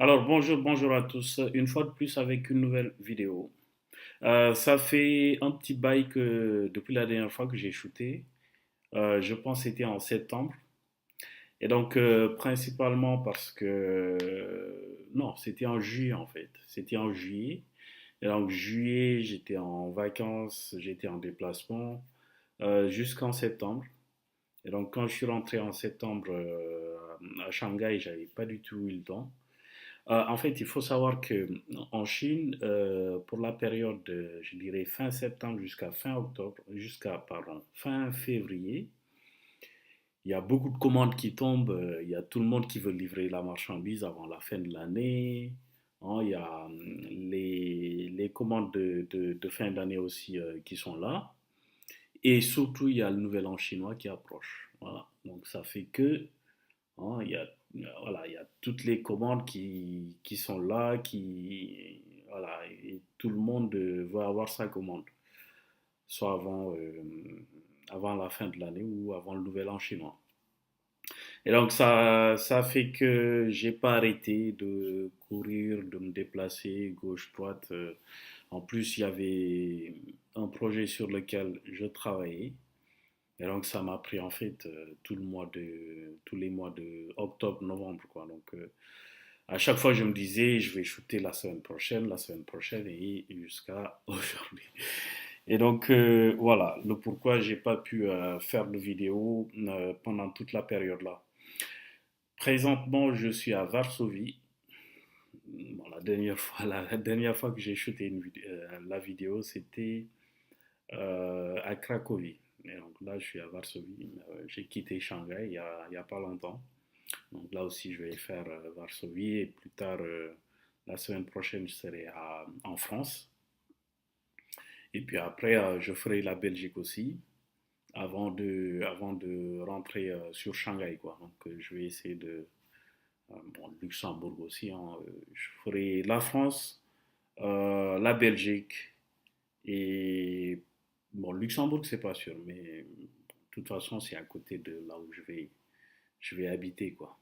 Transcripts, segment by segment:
Alors bonjour à tous. Une fois de plus avec une nouvelle vidéo. Ça fait un petit bail que depuis la dernière fois que j'ai shooté. Je pense que c'était en septembre. Et donc principalement parce que non, c'était en juillet en fait. C'était en juillet. Et donc juillet, j'étais en vacances, j'étais en déplacement jusqu'en septembre. Et donc quand je suis rentré en septembre à Shanghai, j'avais pas du tout eu le temps. En fait, il faut savoir que en Chine, pour la période, je dirais fin septembre jusqu'à fin octobre, jusqu'à pardon, fin février, il y a beaucoup de commandes qui tombent. Il y a tout le monde qui veut livrer la marchandise avant la fin de l'année. Hein, il y a les commandes de fin d'année aussi qui sont là. Et surtout, il y a le nouvel an chinois qui approche. Voilà. Donc ça fait que hein, voilà, il y a toutes les commandes qui sont là, voilà, et tout le monde veut avoir sa commande, soit avant la fin de l'année ou avant le nouvel an chinois. Et donc ça fait que j'ai pas arrêté de courir, de me déplacer gauche-droite. En plus, il y avait un projet sur lequel je travaillais. Et donc ça m'a pris en fait tous les mois de octobre, novembre quoi. Donc à chaque fois je me disais je vais shooter la semaine prochaine et jusqu'à aujourd'hui. Et donc voilà le pourquoi j'ai pas pu faire de vidéo pendant toute la période là. Présentement je suis à Varsovie. Bon, la dernière fois que j'ai shooté la vidéo c'était à Cracovie. Et donc là, je suis à Varsovie. J'ai quitté Shanghai il y a pas longtemps. Donc là aussi, je vais faire Varsovie et plus tard, la semaine prochaine, je serai en France. Et puis après, je ferai la Belgique aussi avant de rentrer sur Shanghai, quoi. Donc je vais essayer bon, Luxembourg aussi, hein. Je ferai la France, la Belgique et bon, Luxembourg, c'est pas sûr, mais de toute façon, c'est à côté de là où je vais habiter, quoi.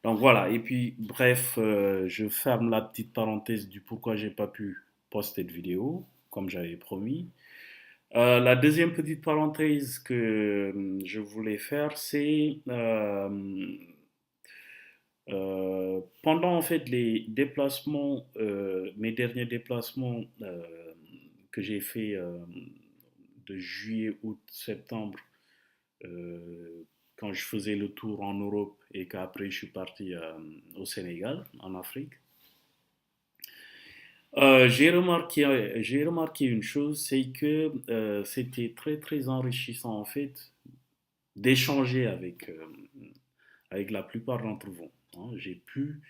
Donc voilà, et puis bref, je ferme la petite parenthèse du pourquoi j'ai pas pu poster de vidéo, comme j'avais promis. La deuxième petite parenthèse que je voulais faire, c'est pendant en fait les déplacements, mes derniers déplacements que j'ai fait de juillet, août, septembre, quand je faisais le tour en Europe et qu'après je suis parti au Sénégal, en Afrique, j'ai remarqué une chose, c'est que c'était très très enrichissant en fait d'échanger avec la plupart d'entre vous. Hein. J'ai pu,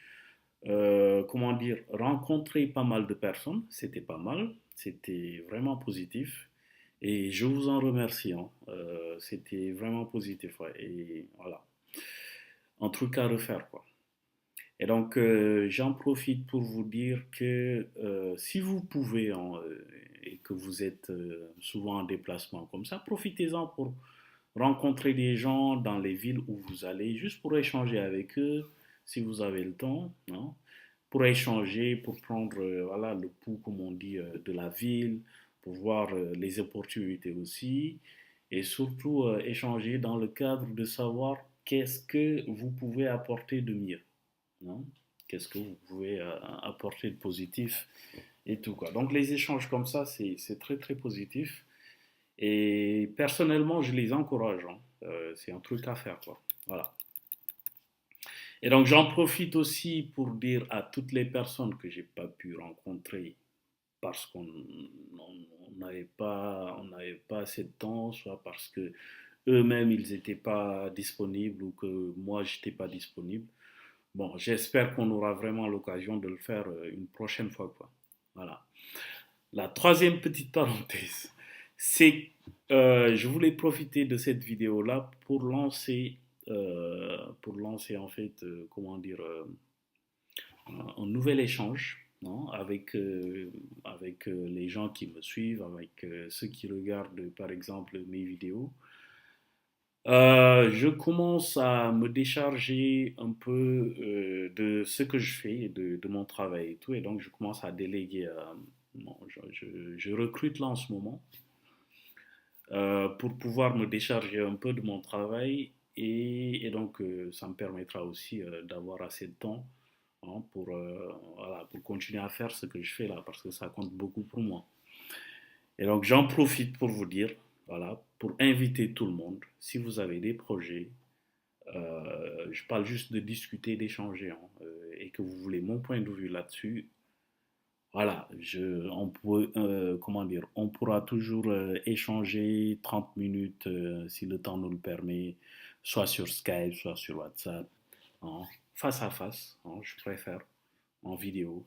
comment dire, rencontrer pas mal de personnes, c'était pas mal, c'était vraiment positif. Et je vous en remercie, hein. C'était vraiment positif, ouais. Et voilà, un truc à refaire, quoi. Et donc, j'en profite pour vous dire que si vous pouvez hein, et que vous êtes souvent en déplacement comme ça, profitez-en pour rencontrer des gens dans les villes où vous allez, juste pour échanger avec eux, si vous avez le temps, hein, pour échanger, pour prendre voilà, le pouls, comme on dit, de la ville, pour voir les opportunités aussi, et surtout échanger dans le cadre de savoir qu'est-ce que vous pouvez apporter de mieux. Non. Qu'est-ce que vous pouvez apporter de positif et tout quoi. Donc les échanges comme ça, c'est très très positif. Et personnellement, je les encourage, hein. C'est un truc à faire quoi. Voilà. Et donc j'en profite aussi pour dire à toutes les personnes que j'ai pas pu rencontrer parce on n'avait pas assez de temps, soit parce que eux-mêmes ils n'étaient pas disponibles ou que moi j'étais pas disponible. Bon, j'espère qu'on aura vraiment l'occasion de le faire une prochaine fois, quoi. Voilà. La troisième petite parenthèse, c'est je voulais profiter de cette vidéo-là pour lancer en fait, comment dire, un nouvel échange non, avec les gens qui me suivent, avec ceux qui regardent par exemple mes vidéos. Je commence à me décharger un peu de ce que je fais, de mon travail et tout, et donc je commence à déléguer. Bon, je recrute là en ce moment pour pouvoir me décharger un peu de mon travail et donc ça me permettra aussi d'avoir assez de temps pour, voilà, pour continuer à faire ce que je fais là parce que ça compte beaucoup pour moi. Et donc j'en profite pour vous dire, voilà, pour inviter tout le monde, si vous avez des projets, je parle juste de discuter, d'échanger, et que vous voulez mon point de vue là-dessus, voilà, comment dire, on pourra toujours échanger 30 minutes si le temps nous le permet, soit sur Skype, soit sur WhatsApp, hein, face à face, je préfère, en vidéo,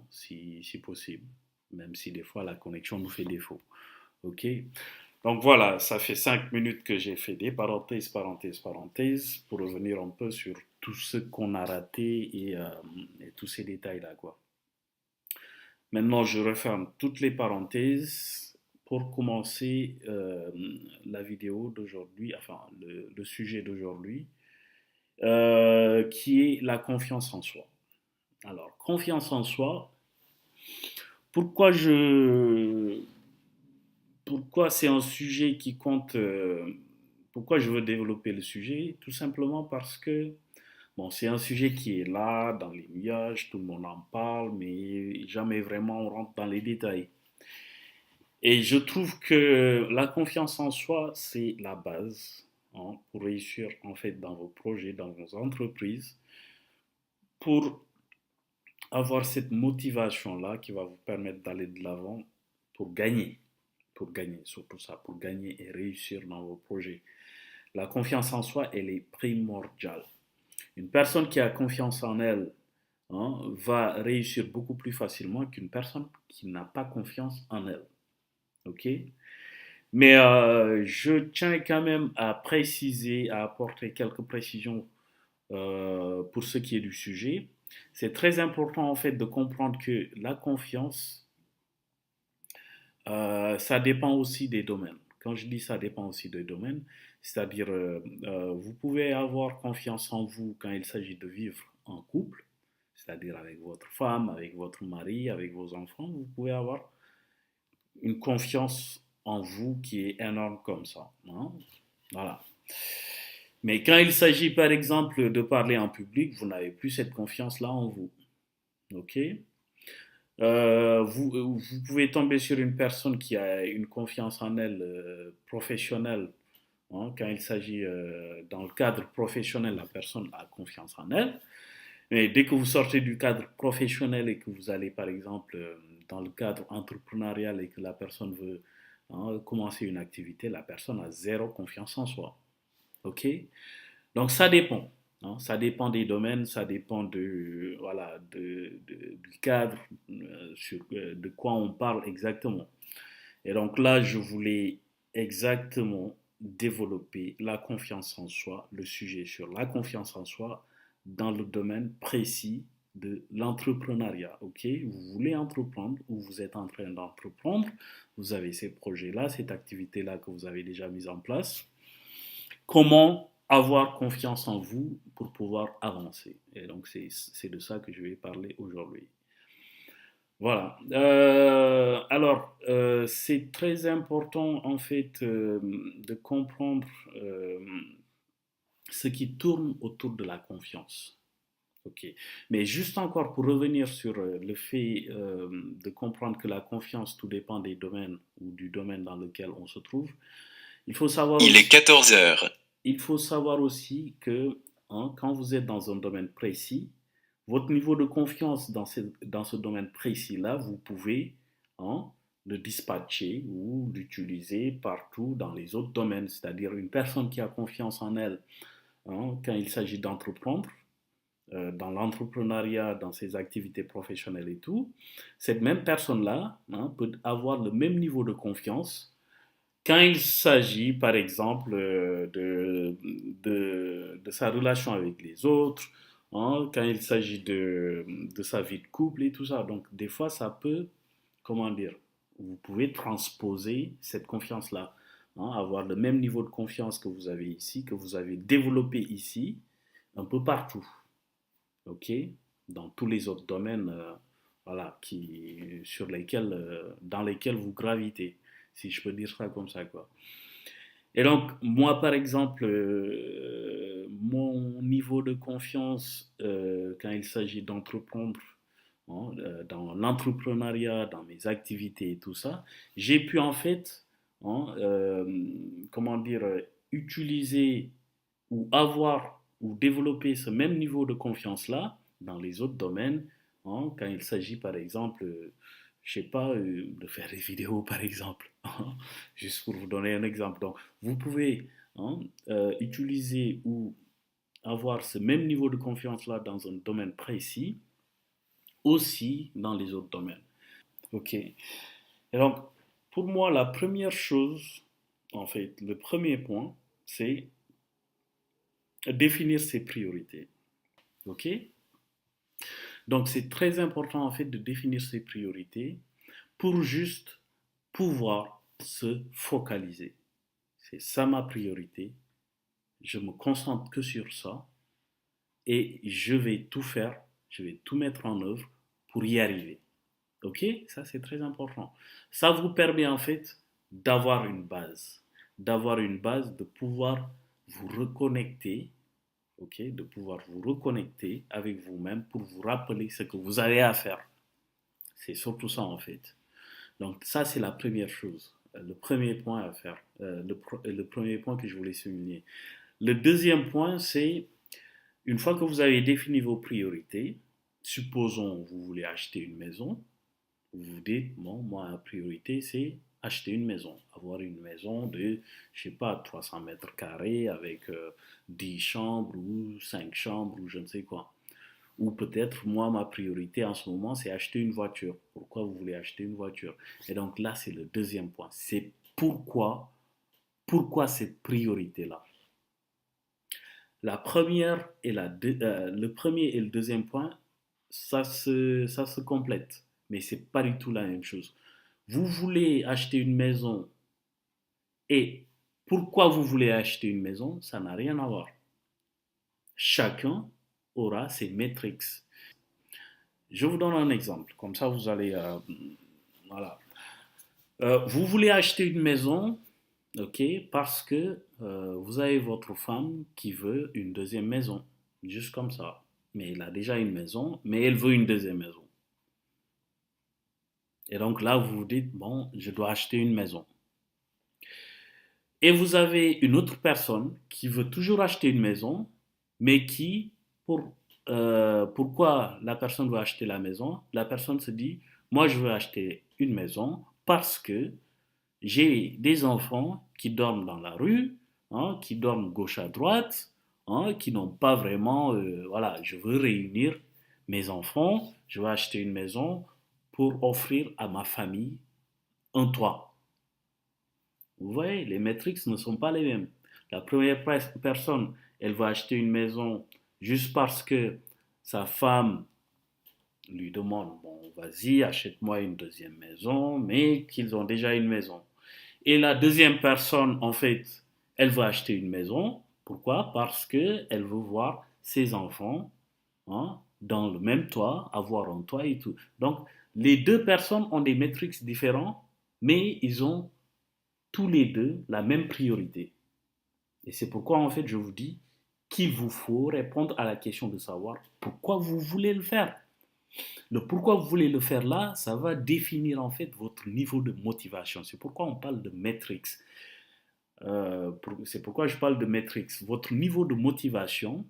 si possible, même si des fois la connexion nous fait défaut. Ok? Donc voilà, ça fait 5 minutes que j'ai fait des parenthèses, parenthèses, parenthèses, pour revenir un peu sur tout ce qu'on a raté et tous ces détails-là, quoi. Maintenant, je referme toutes les parenthèses pour commencer la vidéo d'aujourd'hui, enfin le sujet d'aujourd'hui, qui est la confiance en soi. Alors, confiance en soi, pourquoi je, pourquoi c'est un sujet qui compte, pourquoi je veux développer le sujet? Tout simplement parce que, bon, c'est un sujet qui est là, dans les nuages, tout le monde en parle, mais jamais vraiment on rentre dans les détails. Et je trouve que la confiance en soi, c'est la base pour réussir en fait dans vos projets, dans vos entreprises, pour avoir cette motivation-là qui va vous permettre d'aller de l'avant pour gagner, surtout ça, pour gagner et réussir dans vos projets. La confiance en soi, elle est primordiale. Une personne qui a confiance en elle va réussir beaucoup plus facilement qu'une personne qui n'a pas confiance en elle. Ok? Mais je tiens quand même à préciser, à apporter quelques précisions pour ce qui est du sujet. C'est très important en fait de comprendre que la confiance, ça dépend aussi des domaines. Quand je dis ça dépend aussi des domaines, c'est-à-dire vous pouvez avoir confiance en vous quand il s'agit de vivre en couple, c'est-à-dire avec votre femme, avec votre mari, avec vos enfants, vous pouvez avoir une confiance en vous qui est énorme comme ça. Voilà. Mais quand il s'agit par exemple de parler en public, vous n'avez plus cette confiance-là en vous. Ok? Vous pouvez tomber sur une personne qui a une confiance en elle professionnelle. Quand il s'agit dans le cadre professionnel, la personne a confiance en elle. Mais dès que vous sortez du cadre professionnel et que vous allez, par exemple, dans le cadre entrepreneurial et que la personne veut commencer une activité, la personne a zéro confiance en soi. OK? Donc, ça dépend. Ça dépend des domaines, ça dépend voilà, du cadre, de quoi on parle exactement. Et donc là, je voulais exactement développer la confiance en soi, le sujet sur la confiance en soi dans le domaine précis de l'entrepreneuriat. Ok, vous voulez entreprendre ou vous êtes en train d'entreprendre, vous avez ces projets-là, cette activité-là que vous avez déjà mise en place. Comment avoir confiance en vous pour pouvoir avancer? Et donc c'est de ça que je vais parler aujourd'hui. Voilà. Alors, c'est très important en fait de comprendre euh, ce qui tourne autour de la confiance. Ok. Mais juste encore pour revenir sur le fait de comprendre que la confiance, tout dépend des domaines ou du domaine dans lequel on se trouve. Il faut savoir Il est aussi, 14 heures. il faut savoir aussi que quand vous êtes dans un domaine précis, votre niveau de confiance dans ce domaine précis-là, vous pouvez hein, le dispatcher ou l'utiliser partout dans les autres domaines. C'est-à-dire une personne qui a confiance en elle quand il s'agit d'entreprendre, dans l'entrepreneuriat, dans ses activités professionnelles et tout, cette même personne-là peut avoir le même niveau de confiance quand il s'agit, par exemple, de sa relation avec les autres, quand il s'agit de sa vie de couple et tout ça. Donc, des fois, ça peut, comment dire, vous pouvez transposer cette confiance-là hein, avoir le même niveau de confiance que vous avez ici, que vous avez développé ici, un peu partout, ok? Dans tous les autres domaines, voilà, dans lesquels vous gravitez, si je peux dire ça comme ça, quoi. Et donc, moi, par exemple, mon niveau de confiance quand il s'agit d'entreprendre, hein, dans l'entrepreneuriat, dans mes activités et tout ça, j'ai pu en fait, hein, comment dire, utiliser ou avoir ou développer ce même niveau de confiance-là dans les autres domaines, hein, quand il s'agit par exemple, je sais pas, de faire des vidéos par exemple, hein, juste pour vous donner un exemple. Donc, vous pouvez, hein, utiliser ou avoir ce même niveau de confiance-là dans un domaine précis, aussi dans les autres domaines. Ok. Et donc, pour moi, la première chose, en fait, le premier point, c'est définir ses priorités. Ok. Donc, c'est très important, en fait, de définir ses priorités pour juste pouvoir se focaliser. C'est ça ma priorité. Je me concentre que sur ça et je vais tout faire, je vais tout mettre en œuvre pour y arriver. Ok? Ça, c'est très important. Ça vous permet en fait d'avoir une base, de pouvoir vous reconnecter, ok? De pouvoir vous reconnecter avec vous-même pour vous rappeler ce que vous avez à faire. C'est surtout ça en fait. Donc ça, c'est la première chose, le premier point à faire, le premier point que je voulais souligner. Le deuxième point, c'est une fois que vous avez défini vos priorités, supposons vous voulez acheter une maison, vous vous dites, bon, moi, la priorité, c'est acheter une maison, avoir une maison de, je sais pas, 300 mètres carrés avec 10 chambres ou 5 chambres ou je ne sais quoi. Ou peut-être, moi, ma priorité en ce moment, c'est acheter une voiture. Pourquoi vous voulez acheter une voiture? Et donc là, c'est le deuxième point. C'est pourquoi cette priorité-là? Le premier et le deuxième point, ça se complète, mais c'est pas du tout la même chose. Vous voulez acheter une maison et pourquoi vous voulez acheter une maison, ça n'a rien à voir. Chacun aura ses métriques. Je vous donne un exemple, comme ça vous allez, voilà. Vous voulez acheter une maison, ok, parce que vous avez votre femme qui veut une deuxième maison, juste comme ça. Mais elle a déjà une maison, mais elle veut une deuxième maison. Et donc là, vous vous dites, bon, je dois acheter une maison. Et vous avez une autre personne qui veut toujours acheter une maison, mais pourquoi la personne veut acheter la maison? La personne se dit, moi je veux acheter une maison parce que j'ai des enfants qui dorment dans la rue, hein, qui dorment gauche à droite, hein, qui n'ont pas vraiment, voilà, je veux réunir mes enfants, je veux acheter une maison pour offrir à ma famille un toit. Vous voyez, les métriques ne sont pas les mêmes. La première personne, elle va acheter une maison juste parce que sa femme lui demande, bon, vas-y, achète-moi une deuxième maison, mais qu'ils ont déjà une maison. Et la deuxième personne, en fait, elle va acheter une maison. Pourquoi? Parce qu'elle veut voir ses enfants, hein, dans le même toit, avoir un toit et tout. Donc, les deux personnes ont des métriques différents, mais ils ont tous les deux la même priorité. Et c'est pourquoi, en fait, je vous dis qu'il vous faut répondre à la question de savoir pourquoi vous voulez le faire. Le pourquoi vous voulez le faire là, ça va définir en fait votre niveau de motivation. C'est pourquoi on parle de metrics. C'est pourquoi je parle de metrics. Votre niveau de motivation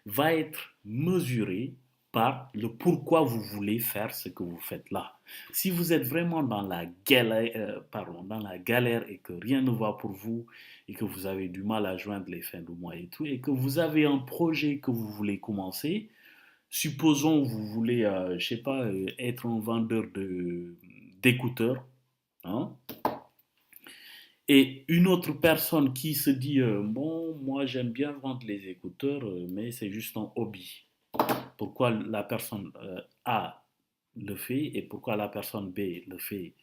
va être mesuré par le pourquoi vous voulez faire ce que vous faites là. Si vous êtes vraiment dans la galère et que rien ne va pour vous et que vous avez du mal à joindre les fins du mois et tout, et que vous avez un projet que vous voulez commencer, supposons vous voulez, je sais pas, être un vendeur d'écouteurs, hein, et une autre personne qui se dit, bon, moi j'aime bien vendre les écouteurs, mais c'est juste un hobby. Pourquoi la personne A le fait et pourquoi la personne B le fait?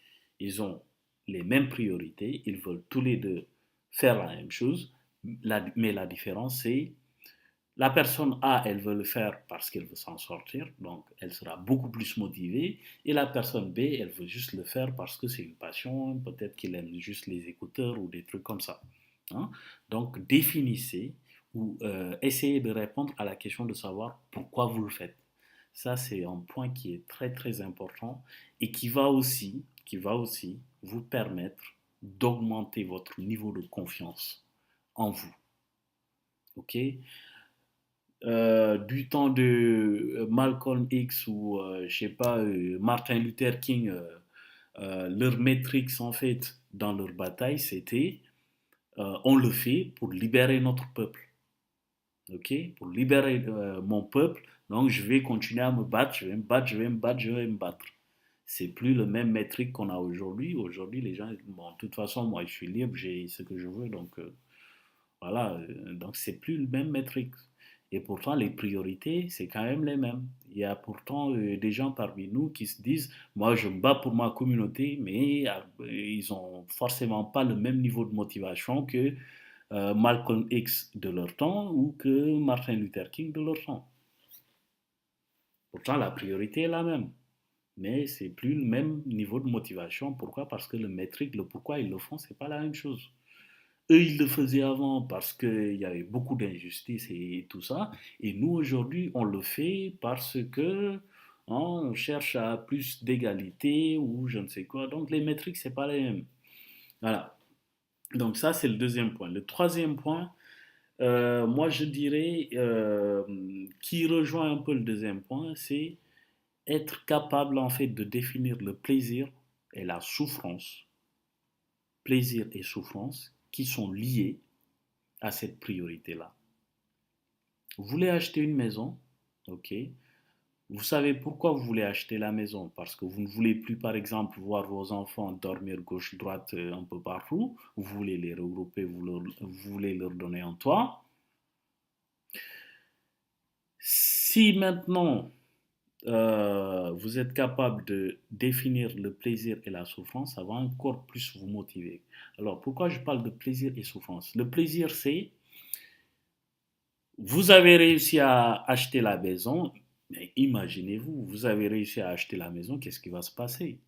Ils ont les mêmes priorités, ils veulent tous les deux faire la même chose, mais la différence c'est la personne A, elle veut le faire parce qu'elle veut s'en sortir, donc elle sera beaucoup plus motivée. Et la personne B, elle veut juste le faire parce que c'est une passion, peut-être qu'elle aime juste les écouteurs ou des trucs comme ça. Hein. Donc définissez ou essayez de répondre à la question de savoir pourquoi vous le faites. Ça, c'est un point qui est très très important et qui va aussi vous permettre d'augmenter votre niveau de confiance en vous. Ok? Du temps de Malcolm X ou je sais pas Martin Luther King, leur métrique en fait dans leur bataille c'était on le fait pour libérer notre peuple, ok, pour libérer mon peuple, donc je vais continuer à me battre, je vais me battre, je vais me battre, je vais me battre. C'est plus le même métrique qu'on a aujourd'hui. Aujourd'hui, les gens, bon, de toute façon, moi, je suis libre, j'ai ce que je veux, donc voilà, donc c'est plus le même métrique. Et pourtant, les priorités, c'est quand même les mêmes. Il y a pourtant des gens parmi nous qui se disent, moi je me bats pour ma communauté, mais ils ont forcément pas le même niveau de motivation que Malcolm X de leur temps ou que Martin Luther King de leur temps. Pourtant, la priorité est la même, mais c'est plus le même niveau de motivation. Pourquoi? Parce que le métrique, le pourquoi ils le font, c'est pas la même chose. Eux, ils le faisaient avant parce qu'il y avait beaucoup d'injustices et tout ça. Et nous, aujourd'hui, on le fait parce que on cherche à plus d'égalité ou je ne sais quoi. Donc, les métriques, c'est pas les mêmes. Voilà. Donc, ça, c'est le deuxième point. Le troisième point, moi, je dirais, qui rejoint un peu le deuxième point, c'est être capable, en fait, de définir le plaisir et la souffrance. Plaisir et souffrance qui sont liés à cette priorité-là. Vous voulez acheter une maison, ok. Vous savez pourquoi vous voulez acheter la maison? Parce que vous ne voulez plus, par exemple, voir vos enfants dormir gauche-droite un peu partout. Vous voulez les regrouper, vous voulez leur donner un toit. Si maintenant vous êtes capable de définir le plaisir et la souffrance, ça va encore plus vous motiver. Alors pourquoi je parle de plaisir et souffrance? Le plaisir, c'est vous avez réussi à acheter la maison, mais imaginez-vous, vous avez réussi à acheter la maison, qu'est-ce qui va se passer?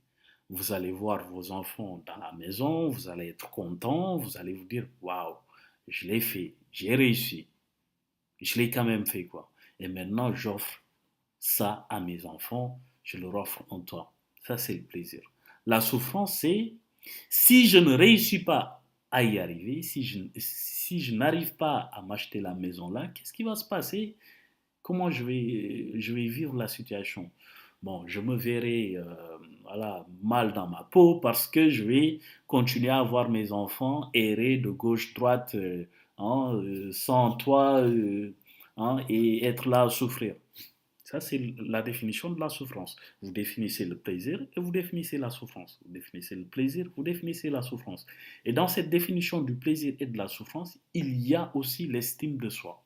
Vous allez voir vos enfants dans la maison, vous allez être content, vous allez vous dire, waouh, je l'ai fait, j'ai réussi, je l'ai quand même fait quoi. Et maintenant, j'offre ça à mes enfants, je leur offre un toit. Ça, c'est le plaisir. La souffrance, c'est si je ne réussis pas à y arriver, si je n'arrive pas à m'acheter la maison là, qu'est-ce qui va se passer? Comment je vais vivre la situation? Bon, je me verrai voilà, mal dans ma peau parce que je vais continuer à voir mes enfants errer de gauche-droite sans toit et être là à souffrir. Ça, c'est la définition de la souffrance. Vous définissez le plaisir et vous définissez la souffrance. Vous définissez le plaisir, vous définissez la souffrance. Et dans cette définition du plaisir et de la souffrance, il y a aussi l'estime de soi.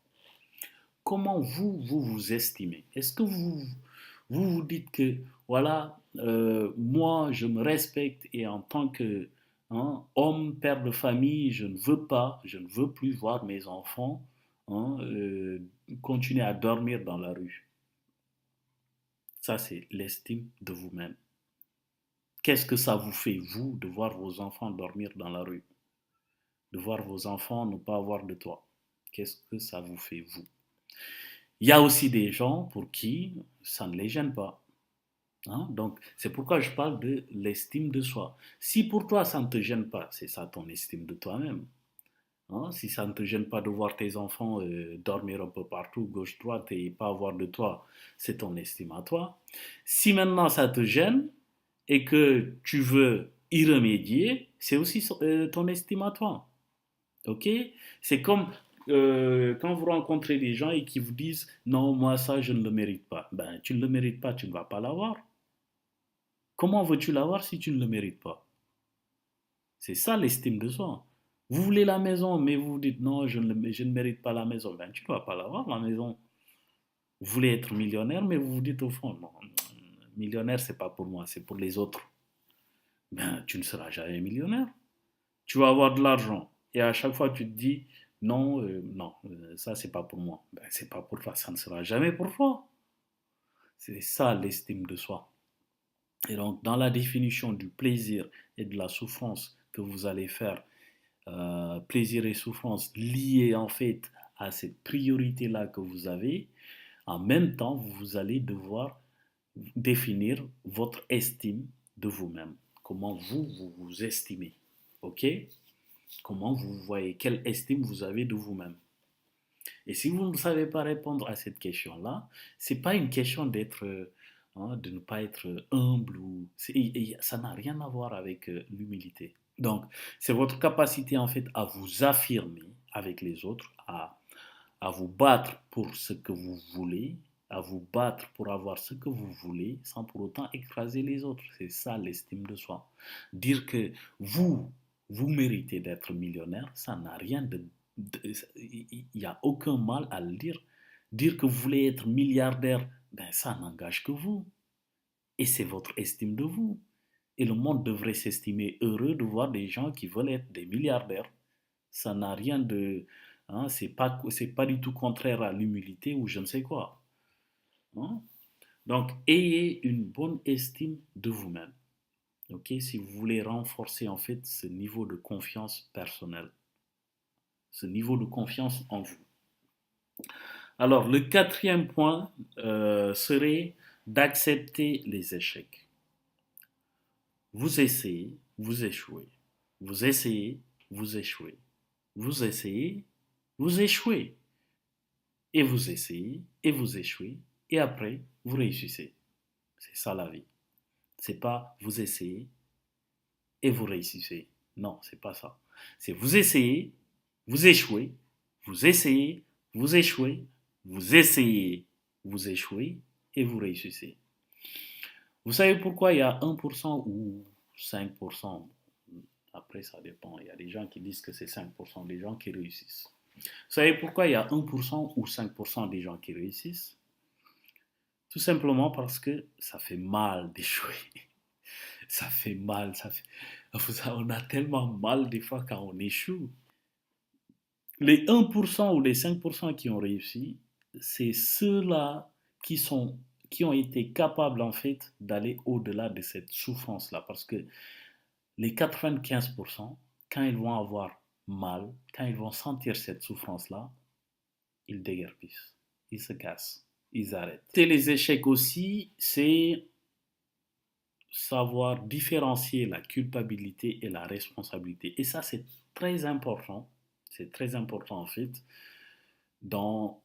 Comment vous estimez? Est-ce que vous dites que, voilà, moi, je me respecte et en tant que homme, père de famille, je ne veux plus voir mes enfants hein, continuer à dormir dans la rue. Ça, c'est l'estime de vous-même. Qu'est-ce que ça vous fait, vous, de voir vos enfants dormir dans la rue? De voir vos enfants ne pas avoir de toit? Qu'est-ce que ça vous fait, vous? Il y a aussi des gens pour qui ça ne les gêne pas. Hein. Donc, c'est pourquoi je parle de l'estime de soi. Si pour toi, ça ne te gêne pas, c'est ça ton estime de toi-même. Hein. Si ça ne te gêne pas de voir tes enfants dormir un peu partout, gauche-droite, et pas avoir de toit, c'est ton estime à toi. Si maintenant ça te gêne, et que tu veux y remédier, c'est aussi ton estime à toi. Ok? C'est comme quand vous rencontrez des gens et qui vous disent non, moi ça je ne le mérite pas. Ben, tu ne le mérites pas, tu ne vas pas l'avoir. Comment veux-tu l'avoir si tu ne le mérites pas? C'est ça l'estime de soi. Vous voulez la maison, mais vous vous dites non, je ne mérite pas la maison. Ben, tu ne vas pas l'avoir, la maison. Vous voulez être millionnaire, mais vous vous dites au fond, non, millionnaire, c'est pas pour moi, c'est pour les autres. Ben, tu ne seras jamais millionnaire. Tu vas avoir de l'argent. Et à chaque fois, tu te dis, non, non, ça, c'est pas pour moi. Ben, c'est pas pour toi, ça ne sera jamais pour toi. C'est ça l'estime de soi. Et donc, dans la définition du plaisir et de la souffrance que vous allez faire, plaisir et souffrance liés en fait à cette priorité-là que vous avez, en même temps, vous allez devoir définir votre estime de vous-même. Comment vous vous estimez. OK? Comment vous voyez, quelle estime vous avez de vous-même. Et si vous ne savez pas répondre à cette question-là, c'est pas une question d'être, de ne pas être humble ou ça n'a rien à voir avec l'humilité. Donc, c'est votre capacité en fait à vous affirmer avec les autres, à vous battre pour ce que vous voulez, à vous battre pour avoir ce que vous voulez, sans pour autant écraser les autres. C'est ça l'estime de soi. Dire que vous méritez d'être millionnaire, ça n'a rien il n'y a aucun mal à le dire. Dire que vous voulez être milliardaire, ben ça n'engage que vous. Et c'est votre estime de vous. Et le monde devrait s'estimer heureux de voir des gens qui veulent être des milliardaires. Ça n'a rien de... Hein, c'est pas du tout contraire à l'humilité ou je ne sais quoi. Hein. Donc, ayez une bonne estime de vous-même. Ok, si vous voulez renforcer en fait ce niveau de confiance personnelle, ce niveau de confiance en vous. Alors, le quatrième point serait d'accepter les échecs. Vous essayez, vous échouez. Vous essayez, vous échouez. Vous essayez, vous échouez. Et vous essayez, et vous échouez. Et après, vous réussissez. C'est ça la vie. C'est pas vous essayez et vous réussissez. Non, c'est pas ça. C'est vous essayez, vous échouez, vous essayez, vous échouez, vous essayez, vous échouez et vous réussissez. Vous savez pourquoi il y a 1% ou 5%? Après, ça dépend. Il y a des gens qui disent que c'est 5% des gens qui réussissent. Vous savez pourquoi il y a 1% ou 5% des gens qui réussissent? Tout simplement parce que ça fait mal d'échouer. Ça fait mal, ça fait... On a tellement mal des fois quand on échoue. Les 1% ou les 5% qui ont réussi, c'est ceux-là qui sont qui ont été capables en fait d'aller au-delà de cette souffrance-là. Parce que les 95%, quand ils vont avoir mal, quand ils vont sentir cette souffrance-là, ils déguerpissent, ils se cassent, ils arrêtent. Et les échecs aussi, c'est savoir différencier la culpabilité et la responsabilité. Et ça, c'est très important. C'est très important en fait dans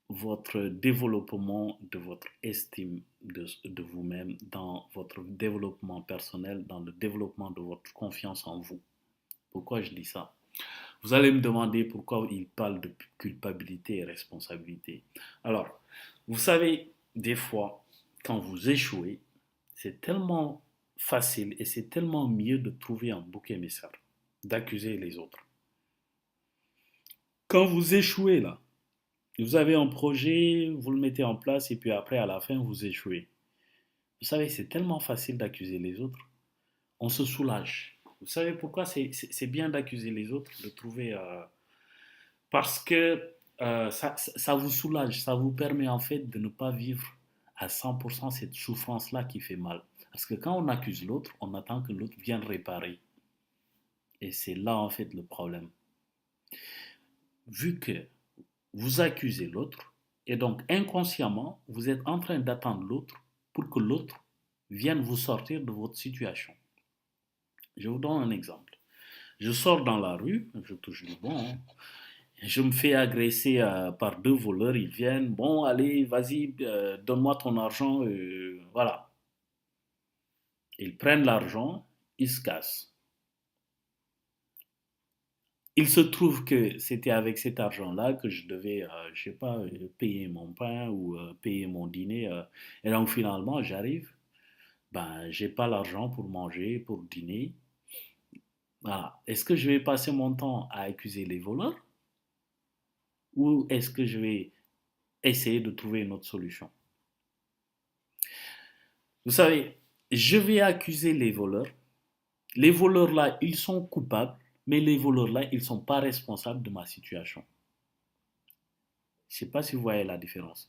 votre développement de votre estime de vous-même, dans votre développement personnel, dans le développement de votre confiance en vous. Pourquoi je dis ça? Vous allez me demander pourquoi il parle de culpabilité et responsabilité. Alors, vous savez, des fois, quand vous échouez, c'est tellement facile et c'est tellement mieux de trouver un bouc émissaire, d'accuser les autres. Quand vous échouez là, vous avez un projet, vous le mettez en place et puis après à la fin vous échouez. Vous savez, c'est tellement facile d'accuser les autres. On se soulage. Vous savez pourquoi c'est bien d'accuser les autres, de trouver... parce que ça vous soulage, ça vous permet en fait de ne pas vivre à 100% cette souffrance-là qui fait mal. Parce que quand on accuse l'autre, on attend que l'autre vienne réparer. Et c'est là en fait le problème. Vu que vous accusez l'autre, et donc inconsciemment, vous êtes en train d'attendre l'autre pour que l'autre vienne vous sortir de votre situation. Je vous donne un exemple. Je sors dans la rue, je touche du bon, hein, je me fais agresser par deux voleurs, ils viennent, bon allez, vas-y, donne-moi ton argent, voilà. Ils prennent l'argent, ils se cassent. Il se trouve que c'était avec cet argent-là que je devais, je sais pas, payer mon pain ou payer mon dîner. Et donc finalement, j'arrive, ben, j'ai pas l'argent pour manger, pour dîner. Voilà. Est-ce que je vais passer mon temps à accuser les voleurs ou est-ce que je vais essayer de trouver une autre solution? Vous savez, je vais accuser les voleurs. Les voleurs là, ils sont coupables. Mais les voleurs-là, ils ne sont pas responsables de ma situation. Je ne sais pas si vous voyez la différence.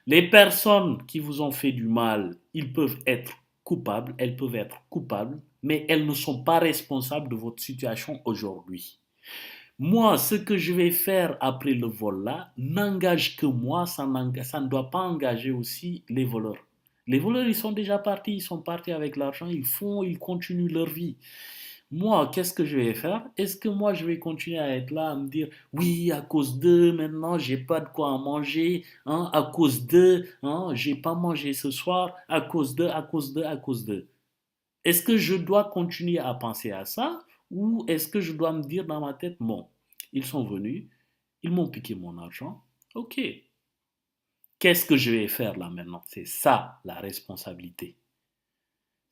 Les personnes qui vous ont fait du mal, ils peuvent être coupables, elles peuvent être coupables, mais elles ne sont pas responsables de votre situation aujourd'hui. Moi, ce que je vais faire après le vol là n'engage que moi, ça ne doit pas engager aussi les voleurs. Les voleurs, ils sont déjà partis, ils sont partis avec l'argent, ils continuent leur vie. Moi, qu'est-ce que je vais faire? Est-ce que moi, je vais continuer à être là, à me dire, oui, à cause d'eux, maintenant, j'ai pas de quoi manger, hein, à cause d'eux, hein, j'ai pas mangé ce soir, à cause d'eux, à cause d'eux, à cause d'eux. Est-ce que je dois continuer à penser à ça ou est-ce que je dois me dire dans ma tête, bon, ils sont venus, ils m'ont piqué mon argent, ok, qu'est-ce que je vais faire là maintenant? C'est ça la responsabilité.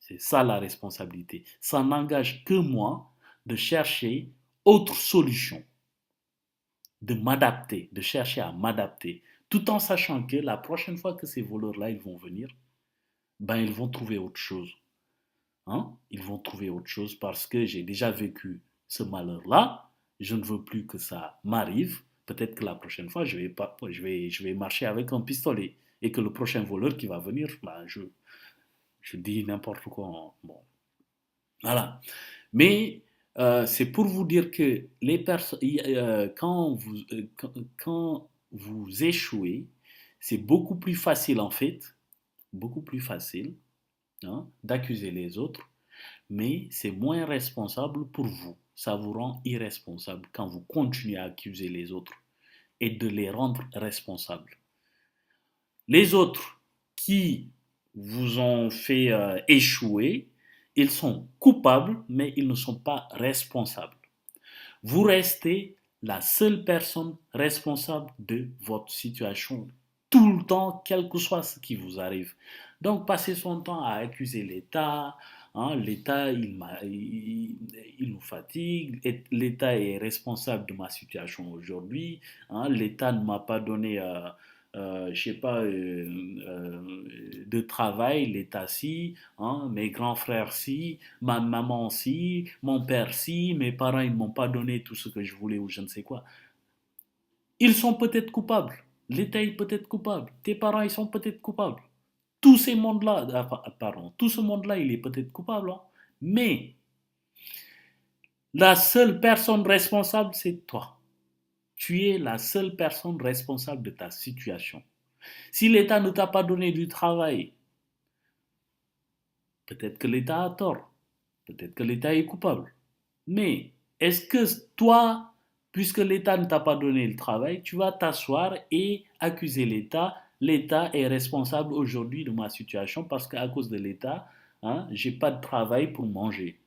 C'est ça la responsabilité. Ça n'engage que moi de chercher autre solution, de m'adapter, de chercher à m'adapter, tout en sachant que la prochaine fois que ces voleurs-là, ils vont venir, ben ils vont trouver autre chose. Hein? Ils vont trouver autre chose parce que j'ai déjà vécu ce malheur-là. Je ne veux plus que ça m'arrive. Peut-être que la prochaine fois, je vais marcher avec un pistolet. Et que le prochain voleur qui va venir, ben, je dis n'importe quoi. Bon, voilà. Mais c'est pour vous dire que les personnes, quand vous échouez, c'est beaucoup plus facile en fait, beaucoup plus facile, hein, d'accuser les autres, mais c'est moins responsable pour vous. Ça vous rend irresponsable quand vous continuez à accuser les autres et de les rendre responsables. Les autres qui vous ont fait échouer, ils sont coupables, mais ils ne sont pas responsables. Vous restez la seule personne responsable de votre situation tout le temps, quel que soit ce qui vous arrive. Donc, passez son temps à accuser l'État. Hein, L'État, il nous fatigue. L'État est responsable de ma situation aujourd'hui. Hein, L'État ne m'a pas donné je sais pas, de travail, l'État si, hein, mes grands frères si, ma maman si, mon père si, mes parents ils m'ont pas donné tout ce que je voulais ou je ne sais quoi. Ils sont peut-être coupables. L'État est peut-être coupable. Tes parents ils sont peut-être coupables. Tous ces mondes-là, pardon, tout ce monde-là il est peut-être coupable, hein. Mais la seule personne responsable c'est toi. Tu es la seule personne responsable de ta situation. Si l'État ne t'a pas donné du travail, peut-être que l'État a tort, peut-être que l'État est coupable. Mais est-ce que toi, puisque l'État ne t'a pas donné le travail, tu vas t'asseoir et accuser l'État? L'État est responsable aujourd'hui de ma situation parce qu'à cause de l'État, hein, j'ai pas de travail pour manger.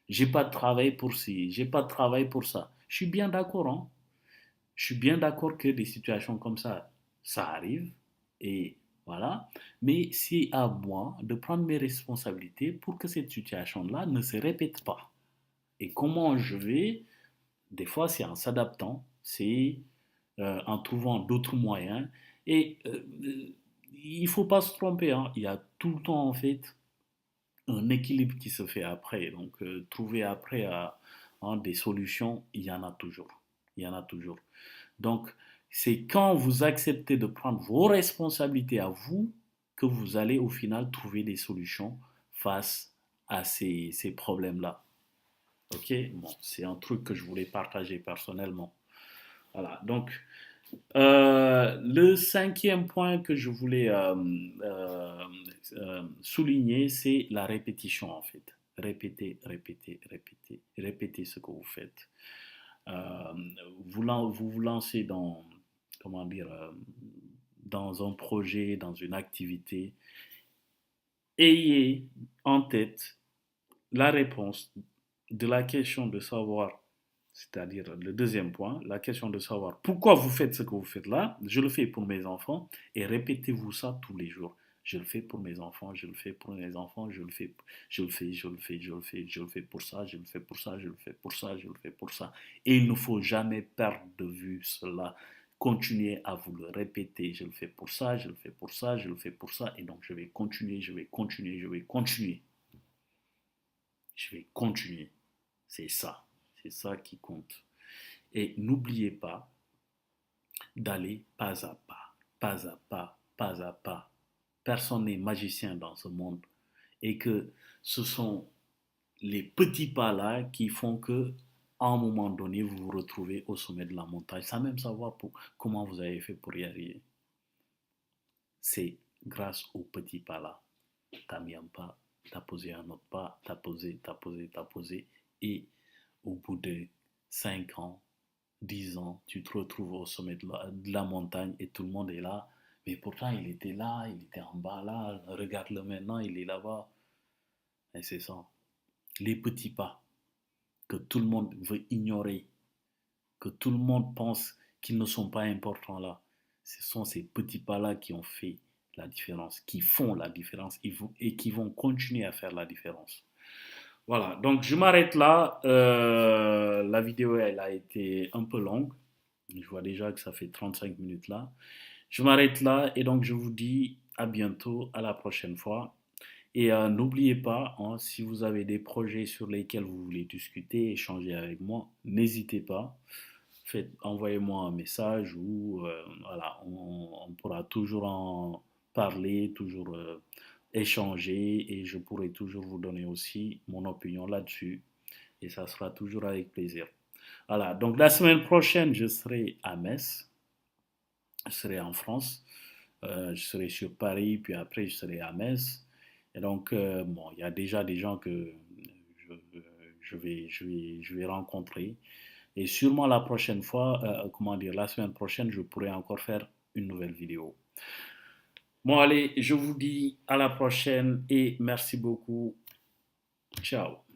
J'ai pas de travail pour ci, j'ai pas de travail pour ça. Je suis bien d'accord, hein. Je suis bien d'accord que des situations comme ça arrive. Et voilà. Mais c'est à moi de prendre mes responsabilités pour que cette situation-là ne se répète pas. Et comment je vais? Des fois, c'est en s'adaptant, c'est en trouvant d'autres moyens. Et il ne faut pas se tromper, hein. Il y a tout le temps, en fait, un équilibre qui se fait après. Donc, trouver après hein, des solutions, il y en a toujours. Il y en a toujours. Donc, c'est quand vous acceptez de prendre vos responsabilités à vous que vous allez au final trouver des solutions face à ces problèmes-là. Ok, bon, c'est un truc que je voulais partager personnellement. Voilà, donc le cinquième point que je voulais souligner, c'est la répétition en fait. Répétez, répétez, répétez, répétez ce que vous faites. Euh, vous vous lancez dans, comment dire, dans un projet, dans une activité, ayez en tête la réponse de la question de savoir, c'est-à-dire le deuxième point, la question de savoir pourquoi vous faites ce que vous faites là. Je le fais pour mes enfants et répétez-vous ça tous les jours. Je le fais pour mes enfants, je le fais pour mes enfants, je le fais, je le fais, je le fais, je le fais, je le fais pour ça, je le fais pour ça, je le fais pour ça, je le fais pour ça. Et il ne faut jamais perdre de vue cela. Continuez à vous le répéter. Je le fais pour ça, je le fais pour ça, je le fais pour ça. Et donc je vais continuer, je vais continuer, je vais continuer. Je vais continuer. C'est ça. C'est ça qui compte. Et n'oubliez pas d'aller pas à pas, pas à pas, pas à pas. Personne n'est magicien dans ce monde. Et que ce sont les petits pas là qui font que, à un moment donné, vous vous retrouvez au sommet de la montagne, sans même savoir comment vous avez fait pour y arriver. C'est grâce aux petits pas là. Tu as mis un pas, tu as posé un autre pas, tu as posé, tu as posé, tu as posé. Et au bout de 5 ans, 10 ans, tu te retrouves au sommet de la montagne et tout le monde est là. Mais pourtant, il était là, il était en bas là. Regarde-le maintenant, il est là-bas. Et c'est ça. Les petits pas que tout le monde veut ignorer, que tout le monde pense qu'ils ne sont pas importants là. Ce sont ces petits pas-là qui ont fait la différence, qui font la différence et qui vont continuer à faire la différence. Voilà, donc je m'arrête là. La vidéo, elle a été un peu longue. Je vois déjà que ça fait 35 minutes là. Je m'arrête là et donc je vous dis à bientôt, à la prochaine fois. Et n'oubliez pas, hein, si vous avez des projets sur lesquels vous voulez discuter, échanger avec moi, n'hésitez pas. Envoyez-moi un message ou voilà, on pourra toujours en parler, toujours échanger et je pourrai toujours vous donner aussi mon opinion là-dessus et ça sera toujours avec plaisir. Voilà, donc la semaine prochaine, je serai à Metz, je serai en France, je serai sur Paris, puis après je serai à Metz. Et donc, bon, il y a déjà des gens que je, je vais rencontrer. Et sûrement la prochaine fois, comment dire, la semaine prochaine, je pourrai encore faire une nouvelle vidéo. Bon, allez, je vous dis à la prochaine et merci beaucoup. Ciao.